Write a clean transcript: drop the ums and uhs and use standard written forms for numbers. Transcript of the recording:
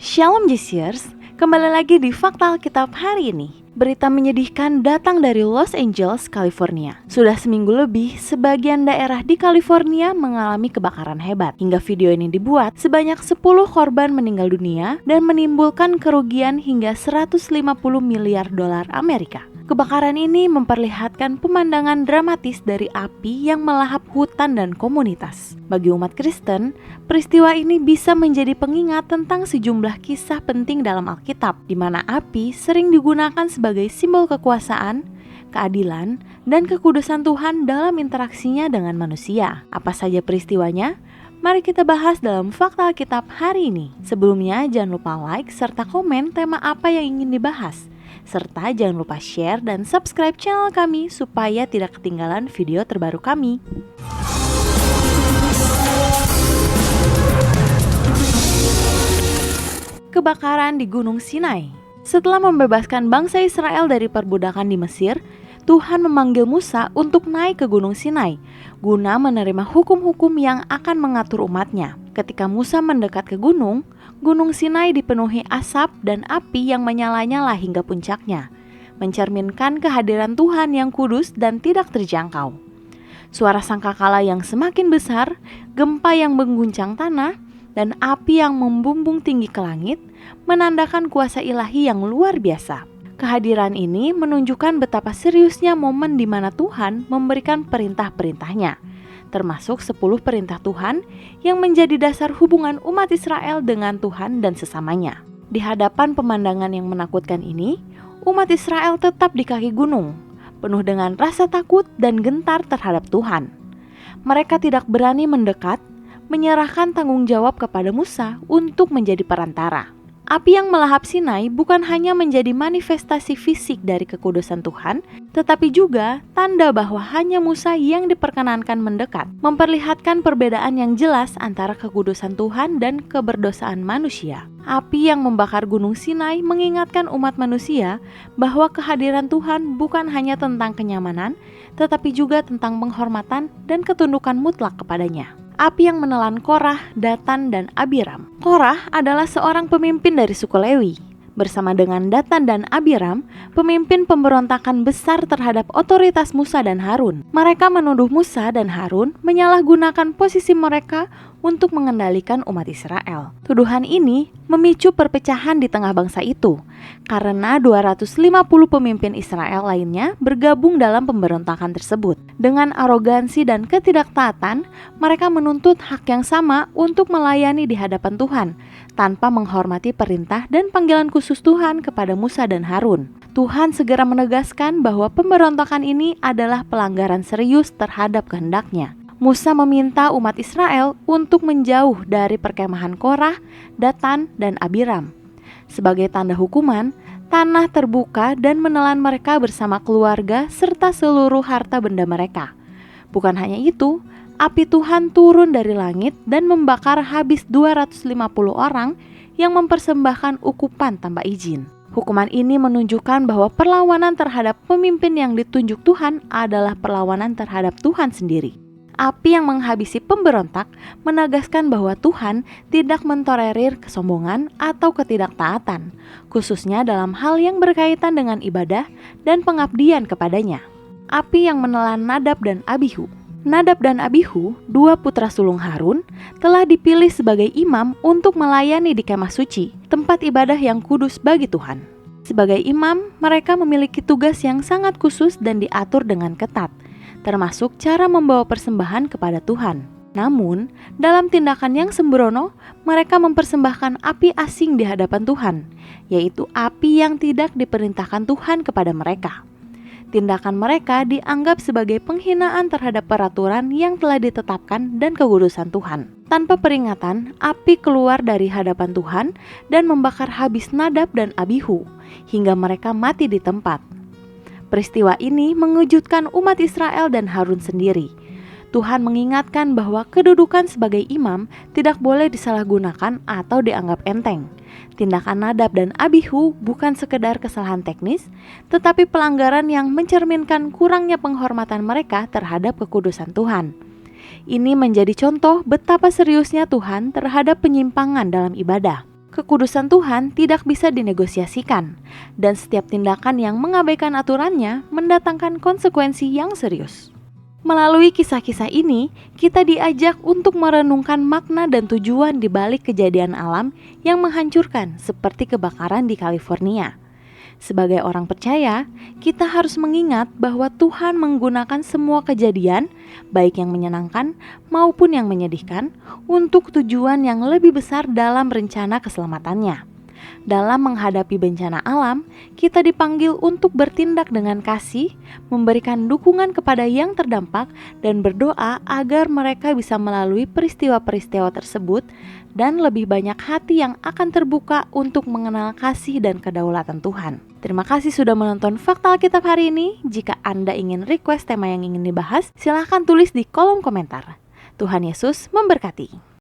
Shalom Jesiers, kembali lagi di Fakta Alkitab hari ini. Berita menyedihkan datang dari Los Angeles, California. Sudah seminggu lebih, sebagian daerah di California mengalami kebakaran hebat. Hingga video ini dibuat, sebanyak 10 korban meninggal dunia dan menimbulkan kerugian hingga 150 miliar dolar Amerika. Kebakaran ini memperlihatkan pemandangan dramatis dari api yang melahap hutan dan komunitas. Bagi umat Kristen, peristiwa ini bisa menjadi pengingat tentang sejumlah kisah penting dalam Alkitab, di mana api sering digunakan sebagai simbol kekuasaan, keadilan, dan kekudusan Tuhan dalam interaksinya dengan manusia. Apa saja peristiwanya? Mari kita bahas dalam Fakta Alkitab hari ini. Sebelumnya, jangan lupa like serta komen tema apa yang ingin dibahas. Serta jangan lupa share dan subscribe channel kami supaya tidak ketinggalan video terbaru kami. Kebakaran di Gunung Sinai. Setelah membebaskan bangsa Israel dari perbudakan di Mesir, Tuhan memanggil Musa untuk naik ke Gunung Sinai guna menerima hukum-hukum yang akan mengatur umatnya. Ketika Musa mendekat ke gunung Sinai dipenuhi asap dan api yang menyala-nyala hingga puncaknya, mencerminkan kehadiran Tuhan yang kudus dan tidak terjangkau. Suara sangkakala yang semakin besar, gempa yang mengguncang tanah, dan api yang membumbung tinggi ke langit menandakan kuasa ilahi yang luar biasa. Kehadiran ini menunjukkan betapa seriusnya momen di mana Tuhan memberikan perintah-perintahnya, termasuk 10 perintah Tuhan yang menjadi dasar hubungan umat Israel dengan Tuhan dan sesamanya. Di hadapan pemandangan yang menakutkan ini, umat Israel tetap di kaki gunung, penuh dengan rasa takut dan gentar terhadap Tuhan. Mereka tidak berani mendekat, menyerahkan tanggung jawab kepada Musa untuk menjadi perantara. Api yang melahap Sinai bukan hanya menjadi manifestasi fisik dari kekudusan Tuhan, tetapi juga tanda bahwa hanya Musa yang diperkenankan mendekat, memperlihatkan perbedaan yang jelas antara kekudusan Tuhan dan keberdosaan manusia. Api yang membakar Gunung Sinai mengingatkan umat manusia bahwa kehadiran Tuhan bukan hanya tentang kenyamanan, tetapi juga tentang penghormatan dan ketundukan mutlak kepadanya. Api yang menelan Korah, Datan, dan Abiram. Korah adalah seorang pemimpin dari suku Lewi. Bersama dengan Datan dan Abiram, pemimpin pemberontakan besar terhadap otoritas Musa dan Harun. Mereka menuduh Musa dan Harun menyalahgunakan posisi mereka untuk mengendalikan umat Israel. Tuduhan ini memicu perpecahan di tengah bangsa itu, karena 250 pemimpin Israel lainnya bergabung dalam pemberontakan tersebut. Dengan arogansi dan ketidaktaatan, mereka menuntut hak yang sama untuk melayani di hadapan Tuhan, tanpa menghormati perintah dan panggilan khusus Tuhan kepada Musa dan Harun. Tuhan segera menegaskan bahwa pemberontakan ini adalah pelanggaran serius terhadap kehendaknya. Musa meminta umat Israel untuk menjauh dari perkemahan Korah, Datan, dan Abiram. Sebagai tanda hukuman, tanah terbuka dan menelan mereka bersama keluarga serta seluruh harta benda mereka. Bukan hanya itu, api Tuhan turun dari langit dan membakar habis 250 orang yang mempersembahkan ukupan tanpa izin. Hukuman ini menunjukkan bahwa perlawanan terhadap pemimpin yang ditunjuk Tuhan adalah perlawanan terhadap Tuhan sendiri. Api yang menghabisi pemberontak menegaskan bahwa Tuhan tidak mentolerir kesombongan atau ketidaktaatan, khususnya dalam hal yang berkaitan dengan ibadah dan pengabdian kepadanya. Api yang menelan Nadab dan Abihu. Nadab dan Abihu, 2 putra sulung Harun, telah dipilih sebagai imam untuk melayani di kemah suci, tempat ibadah yang kudus bagi Tuhan. Sebagai imam, mereka memiliki tugas yang sangat khusus dan diatur dengan ketat, termasuk cara membawa persembahan kepada Tuhan. Namun, dalam tindakan yang sembrono, mereka mempersembahkan api asing di hadapan Tuhan, yaitu api yang tidak diperintahkan Tuhan kepada mereka. Tindakan mereka dianggap sebagai penghinaan terhadap peraturan yang telah ditetapkan dan kekudusan Tuhan. Tanpa peringatan, api keluar dari hadapan Tuhan dan membakar habis Nadab dan Abihu, hingga mereka mati di tempat. Peristiwa ini mengejutkan umat Israel dan Harun sendiri. Tuhan mengingatkan bahwa kedudukan sebagai imam tidak boleh disalahgunakan atau dianggap enteng. Tindakan Nadab dan Abihu bukan sekedar kesalahan teknis, tetapi pelanggaran yang mencerminkan kurangnya penghormatan mereka terhadap kekudusan Tuhan. Ini menjadi contoh betapa seriusnya Tuhan terhadap penyimpangan dalam ibadah. Kekudusan Tuhan tidak bisa dinegosiasikan, dan setiap tindakan yang mengabaikan aturannya mendatangkan konsekuensi yang serius. Melalui kisah-kisah ini, kita diajak untuk merenungkan makna dan tujuan di balik kejadian alam yang menghancurkan seperti kebakaran di California. Sebagai orang percaya, kita harus mengingat bahwa Tuhan menggunakan semua kejadian, baik yang menyenangkan maupun yang menyedihkan, untuk tujuan yang lebih besar dalam rencana keselamatannya. Dalam menghadapi bencana alam, kita dipanggil untuk bertindak dengan kasih, memberikan dukungan kepada yang terdampak, dan berdoa agar mereka bisa melalui peristiwa-peristiwa tersebut dan lebih banyak hati yang akan terbuka untuk mengenal kasih dan kedaulatan Tuhan. Terima kasih sudah menonton Fakta Alkitab hari ini. Jika Anda ingin request tema yang ingin dibahas, silahkan tulis di kolom komentar. Tuhan Yesus memberkati.